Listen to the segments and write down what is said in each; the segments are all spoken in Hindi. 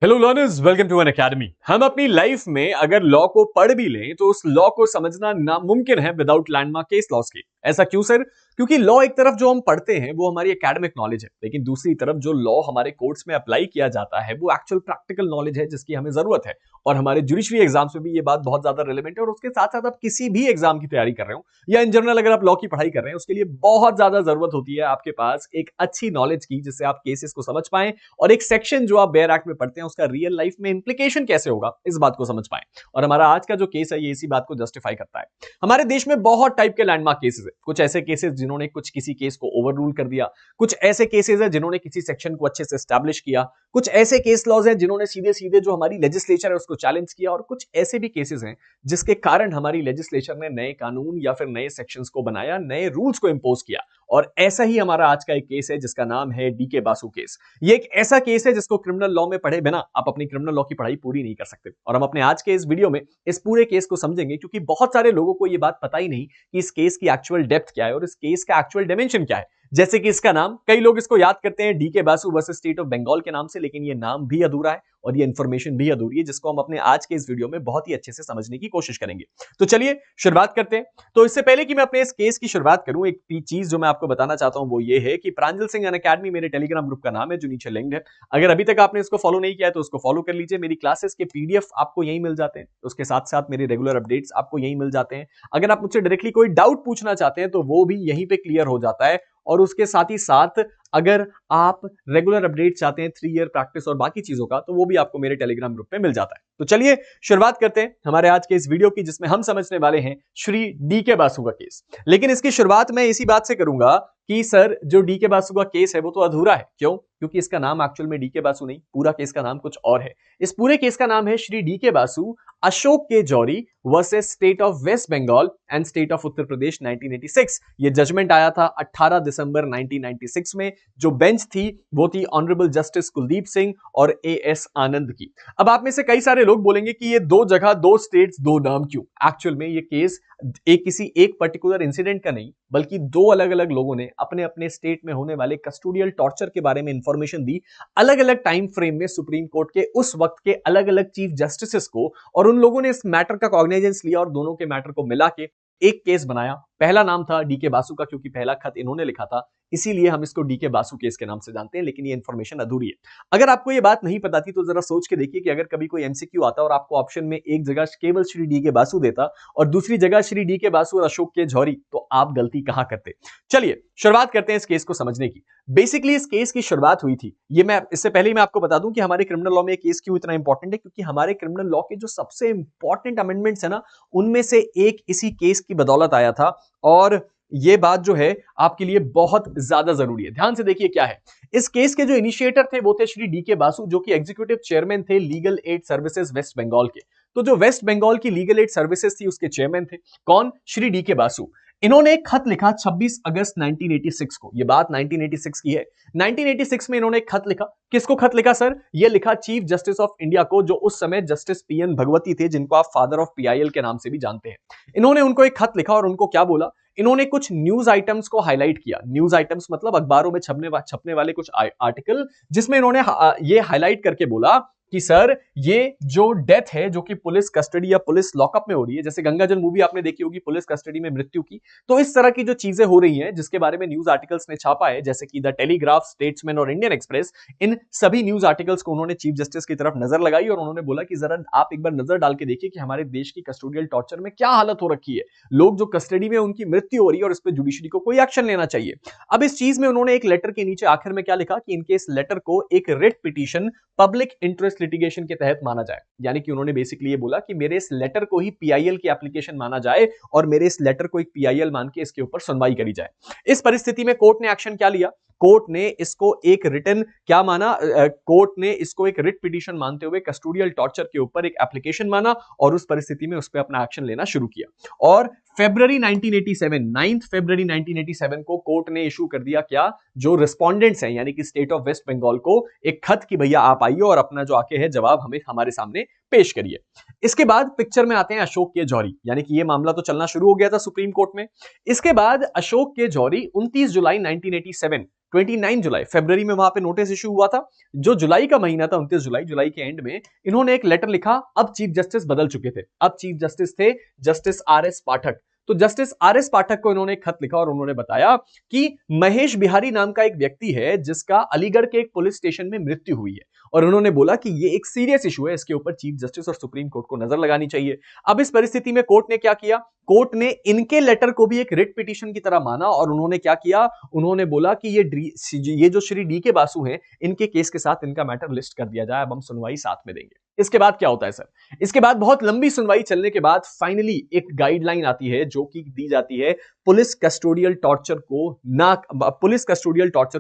Hello learners, welcome to N academy. हम अपनी लाइफ में अगर लॉ को पढ़ भी लें तो उस लॉ को समझना नामुमकिन है विदाउट लैंडमार्क केस लॉस के। ऐसा क्यों सर? क्योंकि लॉ एक तरफ जो हम पढ़ते हैं वो हमारी एकेडमिक नॉलेज है, लेकिन दूसरी तरफ जो लॉ हमारे कोर्ट्स में अप्लाई किया जाता है वो एक्चुअल प्रैक्टिकल नॉलेज है जिसकी हमें जरूरत है। और हमारे जुडिशरी एग्जाम्स में भी ये बात बहुत ज्यादा रिलेवेंट है। और उसके साथ साथ आप किसी भी एग्जाम की तैयारी कर रहे हो या इन जनरल अगर आप लॉ की पढ़ाई कर रहे हैं, उसके लिए बहुत ज्यादा जरूरत होती है आपके पास एक अच्छी नॉलेज की, जिससे आप केसेस को समझ पाएं और एक सेक्शन जो आप बेयर एक्ट में पढ़ते हैं उसका रियल लाइफ में इंप्लीकेशन कैसे होगा इस बात को समझ पाएं। और हमारा आज का जो केस है ये इसी बात को जस्टिफाई करता है। हमारे देश में बहुत टाइप के लैंडमार्क केसेस है। कुछ ऐसे केसेस जिन्होंने कुछ किसी केस को ओवर रूल कर दिया, कुछ ऐसे केसेस है जिन्होंने किसी सेक्शन को अच्छे से स्टैब्लिश किया, कुछ ऐसे केस लॉज हैं जिन्होंने सीधे सीधे जो हमारी लेजिस्लेचर है उसको चैलेंज किया, और कुछ ऐसे भी केसेस हैं जिसके कारण हमारी लेजिस्लेचर ने नए कानून या फिर नए सेक्शंस को बनाया, नए रूल्स को इंपोज किया। और ऐसा ही हमारा आज का एक केस है जिसका नाम है डीके बासु केस। ये एक ऐसा केस है जिसको क्रिमिनल लॉ में पढ़े बिना आप अपनी क्रिमिनल लॉ की पढ़ाई पूरी नहीं कर सकते। और हम अपने आज के इस वीडियो में इस पूरे केस को समझेंगे, क्योंकि बहुत सारे लोगों को यह बात पता ही नहीं कि इस केस की एक्चुअल डेप्थ क्या है और इस केस का एक्चुअल डायमेंशन क्या है। जैसे कि इसका नाम, कई लोग इसको याद करते हैं DK Basu versus state of Bengal के नाम से, लेकिन ये नाम भी अधूरा है और ये इंफॉर्मेशन भी अधूरी है, जिसको हम अपने आज के इस वीडियो में बहुत ही अच्छे से समझने की कोशिश करेंगे। तो चलिए शुरुआत करते हैं। तो इससे पहले कि मैं अपने इस केस की शुरुआत करूं, एक चीज जो मैं आपको बताना चाहता हूं वो ये है कि प्रांजल सिंह अनअकैडमी मेरे टेलीग्राम ग्रुप का नाम है जो नीचे लिंक्ड है। अगर अभी तक आपने इसको फॉलो नहीं किया है तो उसको फॉलो कर लीजिए। मेरी क्लासेस के पीडीएफ आपको यहीं मिल जाते हैं, उसके साथ साथ मेरे रेगुलर अपडेट्स आपको यहीं मिल जाते हैं। अगर आप मुझसे डायरेक्टली कोई डाउट पूछना चाहते हैं तो वो भी यहीं पे क्लियर हो जाता है। और उसके साथ ही साथ अगर आप रेगुलर अपडेट चाहते हैं 3 ईयर प्रैक्टिस और बाकी चीजों का, तो वो भी आपको मेरे टेलीग्राम ग्रुप पे मिल जाता है। तो चलिए शुरुआत करते हैं हमारे आज के इस वीडियो की, जिसमें हम समझने वाले हैं श्री डीके बासु का केस। लेकिन इसकी शुरुआत मैं इसी बात से करूंगा कि सर जो डीके बासु का केस है वो तो अधूरा है। क्यों? क्योंकि इसका नाम एक्चुअल में डीके बासु नहीं, पूरा केस का नाम कुछ और है। इस पूरे केस का नाम है Shri DK Basu Ashok K Johri versus state of West Bengal and state of Uttar Pradesh 1986। ये जजमेंट आया था 18 दिसंबर 1996 में। जो बेंच थी वो थी ऑनरेबल जस्टिस कुलदीप सिंह और एएस आनंद की। अब आप में से कई सारे लोग बोलेंगे कि ये दो जगह, दो स्टेट्स, दो नाम क्यों? एक्चुअल में ये केस किसी एक पर्टिकुलर इंसिडेंट का नहीं, बल्कि दो अलग अलग लोगों ने अपने अपने स्टेट में होने वाले कस्टोडियल टॉर्चर के बारे में इंफॉर्मेशन दी अलग अलग टाइम फ्रेम में सुप्रीम कोर्ट के उस वक्त के अलग अलग चीफ जस्टिसेस को, और उन लोगों ने इस मैटर का कॉग्निजेंस लिया और दोनों के मैटर को मिला के एक केस बनाया। पहला नाम था डीके बासु का, क्योंकि पहला खत इन्होंने लिखा था, इसीलिए हम इसको डीके बासु केस के नाम से जानते हैं। लेकिन ये इंफॉर्मेशन अधूरी है। अगर आपको ये बात नहीं पता थी तो जरा सोच के देखिए कि अगर कभी कोई एमसीक्यू आता और आपको ऑप्शन में एक जगह केवल श्री डीके बासु देता और दूसरी जगह श्री डीके बासु और अशोक के जौहरी, तो आप गलती कहां करते? चलिए शुरुआत करते हैं इस केस को समझने की। बेसिकली इस केस की शुरुआत हुई थी, ये मैं इससे पहले ही मैं आपको बता दूं कि हमारे क्रिमिनल लॉ में केस क्यों इतना इंपॉर्टेंट है, क्योंकि हमारे क्रिमिनल लॉ के जो सबसे इंपॉर्टेंट अमेंडमेंट्स है ना, उनमें से एक इसी केस की बदौलत आया था। और ये बात जो है आपके लिए बहुत ज्यादा जरूरी है। ध्यान से देखिए क्या है। इस केस के जो इनिशिएटर थे वो थे श्री डीके बासु, जो कि एग्जीक्यूटिव चेयरमैन थे legal aid services West Bengal के। तो जो वेस्ट बंगाल की लीगल एड सर्विसेज थी उसके चेयरमैन थे कौन? श्री डीके बासु। इन्होंने एक खत लिखा 26 अगस्त 1986 को। यह बात 1986 की है। 1986 में इन्होंने एक खत लिखा। किसको खत लिखा सर? यह लिखा चीफ जस्टिस ऑफ इंडिया को, जो उस समय जस्टिस पीएन भगवती थे, जिनको आप फादर ऑफ पीआईएल के नाम से भी जानते हैं। इन्होंने उनको एक खत लिखा और उनको क्या बोला? इन्होंने कुछ न्यूज आइटम्स को हाईलाइट किया। न्यूज आइटम्स मतलब अखबारों में छपने वाले कुछ आर्टिकल, जिसमें इन्होंने ये हाईलाइट करके बोला कि सर ये जो डेथ है जो कि पुलिस कस्टडी या पुलिस लॉकअप में हो रही है, जैसे गंगाजल मूवी आपने देखी होगी, पुलिस कस्टडी में मृत्यु की, तो इस तरह की जो चीजें हो रही हैं जिसके बारे में न्यूज आर्टिकल्स ने छापा है, जैसे कि द टेलीग्राफ, स्टेट्समैन और इंडियन एक्सप्रेस, इन सभी न्यूज आर्टिकल्स को उन्होंने चीफ जस्टिस की तरफ नजर लगाई और उन्होंने बोला कि जरा आप एक बार नजर डाल के देखिए कि हमारे देश की कस्टोडियल टॉर्चर में क्या हालत हो रखी है। लोग जो कस्टडी में उनकी मृत्यु हो रही है और इस पर जुडिशरी को कोई एक्शन लेना चाहिए। अब इस चीज में उन्होंने एक लेटर के नीचे आखिर में क्या लिखा कि इनके इस लेटर को एक writ petition public interest litigation के तहत माना जाए। यानी कि उन्होंने बेसिकली ये बोला कि मेरे इस लेटर को ही पीआईएल की एप्लीकेशन माना जाए और मेरे इस लेटर को एक पीआईएल मान के इसके ऊपर सुनवाई करी जाए। इस परिस्थिति में कोर्ट ने एक्शन क्या लिया? कोर्ट ने इसको एक रिटन क्या माना? कोर्ट ने इसको एक रिट पिटीशन मानते हुए कस्टोडियल टॉर्चर के ऊपर एक एप्लीकेशन माना और उस परिस्थिति में उस पर अपना एक्शन लेना शुरू किया। और फरवरी 1987, 9 फरवरी 1987 को कोर्ट ने इशू कर दिया क्या? जो रिस्पोंडेंट्स हैं यानी कि स्टेट ऑफ वेस्ट बंगाल को एक खत कि भैया आप आइए और अपना जो आके है जवाब हमें हमारे सामने पेश करिए। इसके बाद पिक्चर में आते हैं अशोक के जौहरी, यानी कि ये मामला तो चलना शुरू हो गया था सुप्रीम कोर्ट में। इसके बाद अशोक के जौहरी 29 जुलाई 1987 29 जुलाई, फरवरी में वहां पे नोटिस इशू हुआ था। जो जुलाई का महीना था, 29 जुलाई, जुलाई के एंड में इन्होंने एक लेटर लिखा। अब चीफ जस्टिस बदल चुके थे, अब चीफ जस्टिस थे जस्टिस आर.एस. पाठक। तो जस्टिस आर.एस. पाठक को इन्होंने एक खत लिखा और उन्होंने बताया कि महेश बिहारी नाम का एक व्यक्ति है जिसका अलीगढ़ के एक पुलिस स्टेशन में मृत्यु हुई है, और उन्होंने बोला कि ये एक सीरियस इशू है, इसके ऊपर चीफ जस्टिस और सुप्रीम कोर्ट को नजर लगानी चाहिए। अब इस परिस्थिति में कोर्ट ने क्या किया, कोर्ट ने इनके लेटर को भी एक रिट पिटीशन की तरह माना, और उन्होंने क्या किया, उन्होंने बोला कि ये जो श्री डी के बासु हैं, इनके केस के साथ इनका मैटर लिस्ट कर दिया जाए, अब हम सुनवाई साथ में देंगे। इसके बाद क्या होता है सर, इसके बाद बहुत लंबी सुनवाई चलने के बाद फाइनली एक गाइडलाइन आती है जो कि दी जाती है पुलिस कस्टोडियल टॉर्चर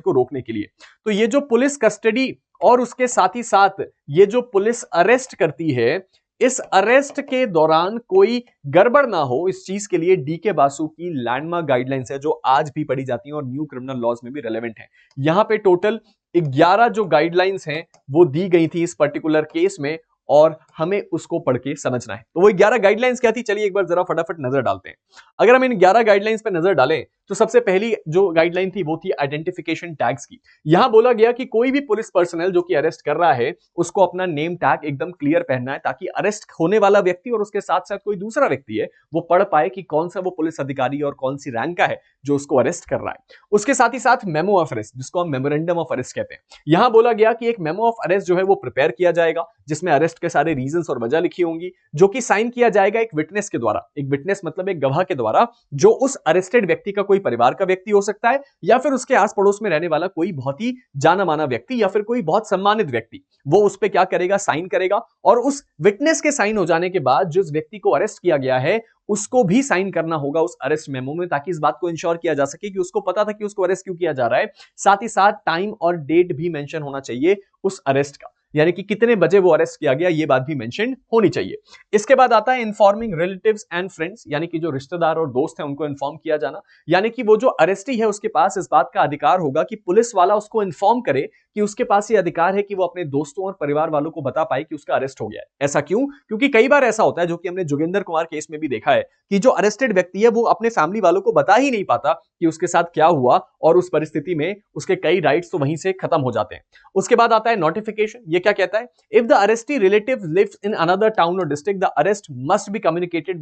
को रोकने के लिए। तो ये जो पुलिस कस्टडी और उसके साथ ही साथ ये जो पुलिस अरेस्ट करती है, इस अरेस्ट के दौरान कोई गड़बड़ ना हो, इस चीज के लिए डी के बासु की लैंडमार्क गाइडलाइंस है जो आज भी पढ़ी जाती हैं और न्यू क्रिमिनल लॉज में भी रेलेवेंट है। यहां पे टोटल 11 जो गाइडलाइंस हैं वो दी गई थी इस पर्टिकुलर केस में, और हमें उसको पढ़ के समझना है। तो वो 11 गाइडलाइंस क्या थी, चलिए एक बार जरा फटाफट नजर डालते हैं। अगर हम इन 11 गाइडलाइंस पे नजर डालें तो सबसे पहली जो गाइडलाइन थी वो थी आइडेंटिफिकेशन टैग्स की। यहां बोला गया कि कोई भी पुलिस पर्सनल जो कि अरेस्ट कर रहा है उसको अपना नेम टैग एकदम क्लियर पहनना है, ताकि अरेस्ट होने वाला व्यक्ति और उसके साथ साथ कोई दूसरा व्यक्ति है वो पढ़ पाए कि कौन सा वो पुलिस अधिकारी और कौन सी रैंक का है जो उसको अरेस्ट कर रहा है। उसके साथ ही साथ मेमो ऑफ अरेस्ट, जिसको हम मेमोरेंडम ऑफ अरेस्ट कहते हैं, यहां बोला गया कि एक मेमो ऑफ अरेस्ट जो है वो प्रिपेयर किया जाएगा, जिसमें अरेस्ट के सारे रीजंस और वजह लिखी होंगी, जो कि साइन किया जाएगा एक विटनेस के द्वारा। एक विटनेस मतलब एक गवाह के द्वारा, जो उस अरेस्टेड व्यक्ति का कोई परिवार का व्यक्ति हो सकता है या फिर उसके आस पड़ोस में रहने वाला कोई बहुत ही जाना माना व्यक्ति या फिर कोई बहुत सम्मानित व्यक्ति। वो उस पर क्या करेगा, साइन करेगा, और उस विटनेस के साइन हो जाने के बाद जिस व्यक्ति को अरेस्ट किया गया है उसको भी साइन करना होगा उस अरेस्ट मेमो में, ताकि इस बात को इंश्योर किया जा सके कि उसको पता था कि उसको अरेस्ट क्यों किया जा रहा है। साथ ही साथ टाइम और डेट भी मेंशन होना चाहिए उस अरेस्ट का, यानी कि कितने बजे वो अरेस्ट किया गया, ये बात भी मेंशन होनी चाहिए। इसके बाद आता है इन्फॉर्मिंग रिलेटिव्स एंड फ्रेंड्स, यानी कि जो रिश्तेदार और दोस्त हैं उनको इन्फॉर्म किया जाना, यानी कि वो जो अरेस्टी है उसके पास इस बात का अधिकार होगा कि पुलिस वाला उसको इन्फॉर्म करे कि उसके पास ये अधिकार है कि वो अपने दोस्तों और परिवार वालों को बता पाए कि उसका अरेस्ट हो गया है। ऐसा क्यों? क्योंकि कई बार ऐसा होता है, जो कि हमने जोगिंदर कुमार केस में भी देखा है, कि जो अरेस्टेड व्यक्ति है वो अपने फैमिली वालों को बता ही नहीं पाता कि उसके साथ क्या हुआ, और उस परिस्थिति में उसके कई राइट्स तो वहीं से खत्म हो जाते हैं। उसके बाद आता है नोटिफिकेशन। ये क्या कहता है, if the arrestee relative lives in another town or district, the arrest must be communicated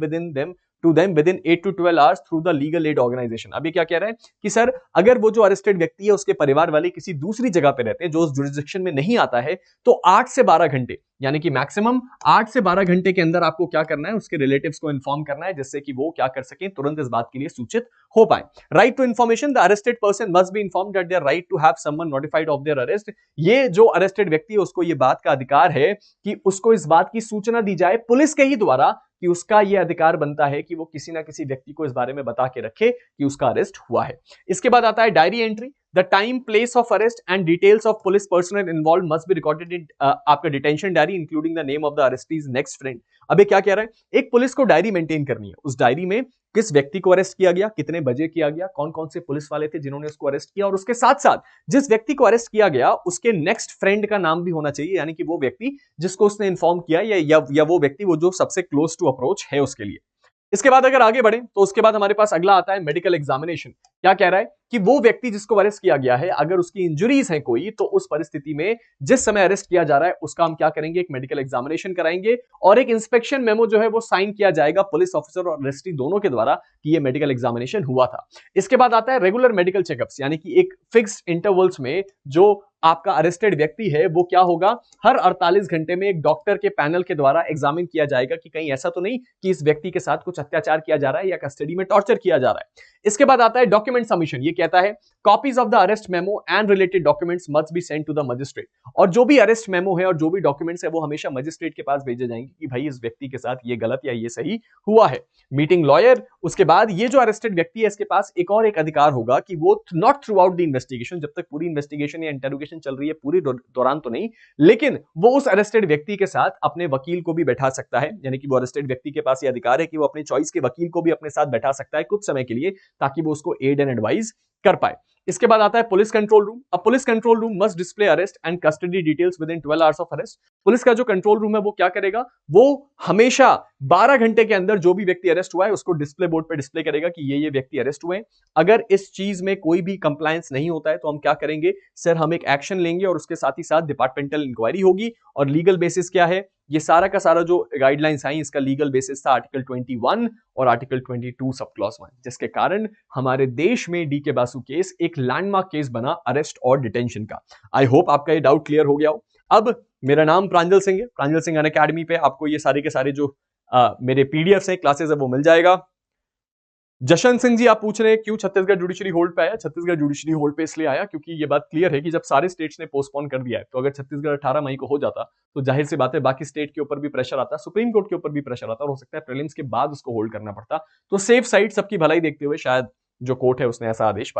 to them within 8 to 12 hours through the legal aid organisation. अभी क्या कह रहे हैं कि सर अगर वो जो अरेस्टेड व्यक्ति है उसके परिवार वाले किसी दूसरी जगह पे रहते हैं जो उस जुरिस्डिक्शन में नहीं आता है, तो 8 से 12 घंटे, यानी कि मैक्सिमम 8 से 12 घंटे के अंदर आपको क्या करना है, उसके रिलेटिव्स को इन्फॉर्म करना है, जिससे कि वो क्या कर सकें, तुरंत इस बात के लिए सूचित हो पाए। Right to information, the arrested person must be informed that their right to have someone notified of their arrest. ये जो अरेस्टेड व्यक्ति है उसको ये बात का अधिकार है कि उसको इस बात की सूचना दी जाए पुलिस के ही द्वारा कि उसका यह अधिकार बनता है कि वो किसी ना किसी व्यक्ति को इस बारे में बता के रखे कि उसका अरेस्ट हुआ है। इसके बाद आता है diary entry. The time, place of arrest and details of police personal involve must be recorded in आपका detention diary including the name of the arrestees next friend. अब क्या कह रहा है, एक पुलिस को डायरी मेंटेन करनी है, उस डायरी में किस व्यक्ति को अरेस्ट किया गया, कितने बजे किया गया, कौन कौन से पुलिस वाले थे जिन्होंने उसको अरेस्ट किया, और उसके साथ साथ जिस व्यक्ति को अरेस्ट किया गया उसके नेक्स्ट फ्रेंड का नाम भी होना चाहिए, यानी कि वो व्यक्ति जिसको उसने इन्फॉर्म किया या वो व्यक्ति वो जो सबसे क्लोज टू अप्रोच है उसके लिए। इसके बाद अगर आगे बढ़े तो उसके बाद हमारे पास अगला आता है मेडिकल एग्जामिनेशन। क्या कह रहा है कि वो व्यक्ति जिसको अरेस्ट किया गया है अगर उसकी इंजुरीज हैं कोई, तो उस परिस्थिति में जिस समय अरेस्ट किया जा रहा है उसका हम क्या करेंगे, एक मेडिकल एग्जामिनेशन कराएंगे, और एक इंस्पेक्शन मेमो जो है वो साइन किया जाएगा पुलिस ऑफिसर और अरेस्टी दोनों के द्वारा कि ये मेडिकल एग्जामिनेशन हुआ था। इसके बाद आता है रेगुलर मेडिकल चेकअप्स, यानी कि एक फिक्स्ड इंटरवल्स में जो आपका अरेस्टेड व्यक्ति है वो क्या होगा, हर 48 घंटे में एक डॉक्टर के पैनल के द्वारा एग्जामिन किया जाएगा कि कहीं ऐसा तो नहीं कि इस व्यक्ति के साथ कुछ अत्याचार किया जा रहा है या कस्टडी में टॉर्चर किया जा रहा है। इसके बाद आता है डॉक्यूमेंट सबमिशन। ये कहता है copies of the arrest memo and related documents must be sent to the magistrate, और जो भी अरेस्ट मेमो है और जो भी डॉक्यूमेंट्स है वो हमेशा मजिस्ट्रेट के पास भेजे जाएंगे कि भाई इस व्यक्ति के साथ ये गलत या ये सही हुआ है। Meeting lawyer. उसके बाद ये जो अरेस्टेड व्यक्ति है इसके पास एक अधिकार होगा कि वो not through out the investigation, जब तक पूरी इन्वेस्टिगेशन या इंटरोगेशन चल रही है पूरी दौरान तो नहीं, लेकिन वो उस अरेस्टेड व्यक्ति के साथ अपने वकील को भी बैठा सकता है, यानी कि वो अरेस्टेड व्यक्ति के पास ये अधिकार है कि वो अपने चॉइस के वकील को भी अपने साथ बैठा सकता है कुछ समय के लिए, ताकि वो उसको एड एंड एडवाइस कर पाए। इसके बाद आता है पुलिस कंट्रोल रूम। अब police control room must display arrest and custody details with in 12 hours of arrest. Police का जो कंट्रोल रूम है वो क्या करेगा, वो हमेशा 12 घंटे के अंदर जो भी व्यक्ति अरेस्ट हुआ है उसको डिस्प्ले बोर्ड पे डिस्प्ले करेगा कि ये व्यक्ति अरेस्ट हुए हैं। अगर इस चीज में कोई भी कंप्लायंस नहीं होता है तो हम क्या करेंगे सर, हम एक एक्शन लेंगे और उसके साथ ही साथ डिपार्टमेंटल इंक्वायरी होगी। और लीगल बेसिस क्या है, ये सारा का सारा जो गाइडलाइंस आई इसका लीगल बेसिस था आर्टिकल 21 और आर्टिकल 22 सब क्लॉज 1, जिसके कारण हमारे देश में डी के बासु केस एक लैंडमार्क केस बना अरेस्ट और डिटेंशन का। आई होप आपका ये डाउट क्लियर हो गया हो। अब मेरा नाम प्रांजल सिंह है, प्रांजल सिंह अनअकैडमी पे आपको ये सारे के सारे जो मेरे पीडीएफ है क्लासेस है वो मिल जाएगा। जशन सिंह जी आप पूछ रहे हैं क्यों छत्तीसगढ़ जुडिशरी होल्ड पे आया। छत्तीसगढ़ जुडिशरी होल्ड पे इसलिए आया क्योंकि ये बात क्लियर है कि जब सारे स्टेट्स ने पोस्टपोन कर दिया है तो अगर छत्तीसगढ़ 18 मई को हो जाता तो जाहिर सी बात है बाकी स्टेट के ऊपर भी प्रेशर आता, सुप्रीम कोर्ट के ऊपर भी प्रेशर आता और हो सकता है प्रीलिम्स के बाद उसको होल्ड करना पड़ता। तो सेफ साइड सबकी भलाई देखते हुए शायद जो कोर्ट है उसने ऐसा आदेश